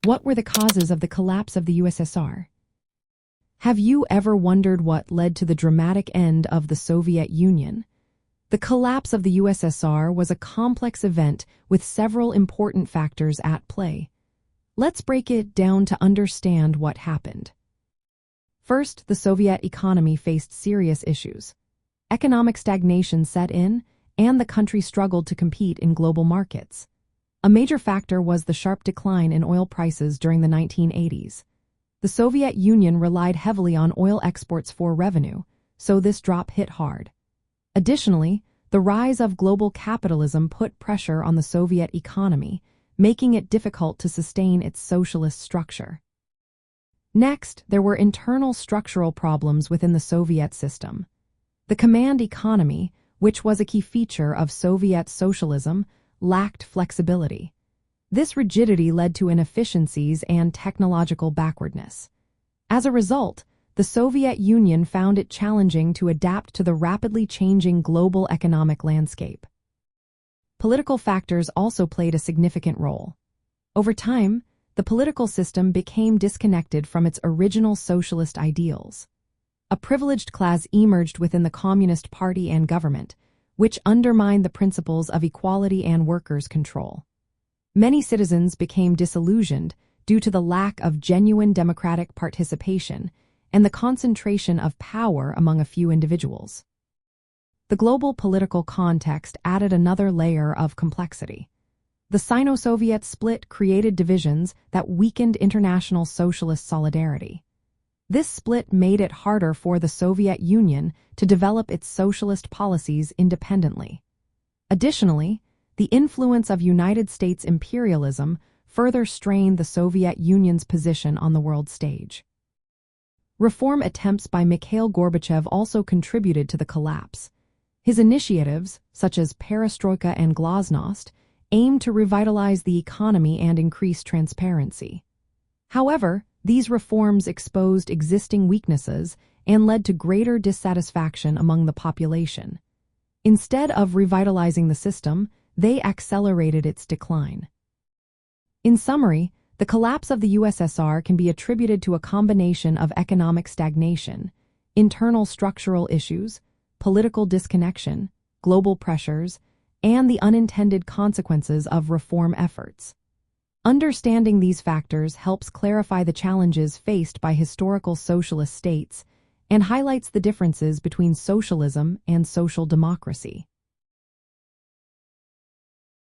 What were the causes of the collapse of the USSR? Have you ever wondered what led to the dramatic end of the Soviet Union? The collapse of the USSR was a complex event with several important factors at play. Let's break it down to understand what happened. First, the Soviet economy faced serious issues. Economic stagnation set in, and the country struggled to compete in global markets. A major factor was the sharp decline in oil prices during the 1980s. The Soviet Union relied heavily on oil exports for revenue, so this drop hit hard. Additionally, the rise of global capitalism put pressure on the Soviet economy, making it difficult to sustain its socialist structure. Next, there were internal structural problems within the Soviet system. The command economy, which was a key feature of Soviet socialism, lacked flexibility. This rigidity led to inefficiencies and technological backwardness. As a result, the Soviet Union found it challenging to adapt to the rapidly changing global economic landscape. Political factors also played a significant role. Over time, the political system became disconnected from its original socialist ideals. A privileged class emerged within the Communist Party and government, which undermined the principles of equality and workers' control. Many citizens became disillusioned due to the lack of genuine democratic participation and the concentration of power among a few individuals. The global political context added another layer of complexity. The Sino-Soviet split created divisions that weakened international socialist solidarity. This split made it harder for the Soviet Union to develop its socialist policies independently. Additionally, the influence of United States imperialism further strained the Soviet Union's position on the world stage. Reform attempts by Mikhail Gorbachev also contributed to the collapse. His initiatives, such as Perestroika and Glasnost, aimed to revitalize the economy and increase transparency. However, these reforms exposed existing weaknesses and led to greater dissatisfaction among the population. Instead of revitalizing the system, they accelerated its decline. In summary, the collapse of the USSR can be attributed to a combination of economic stagnation, internal structural issues, political disconnection, global pressures, and the unintended consequences of reform efforts. Understanding these factors helps clarify the challenges faced by historical socialist states and highlights the differences between socialism and social democracy.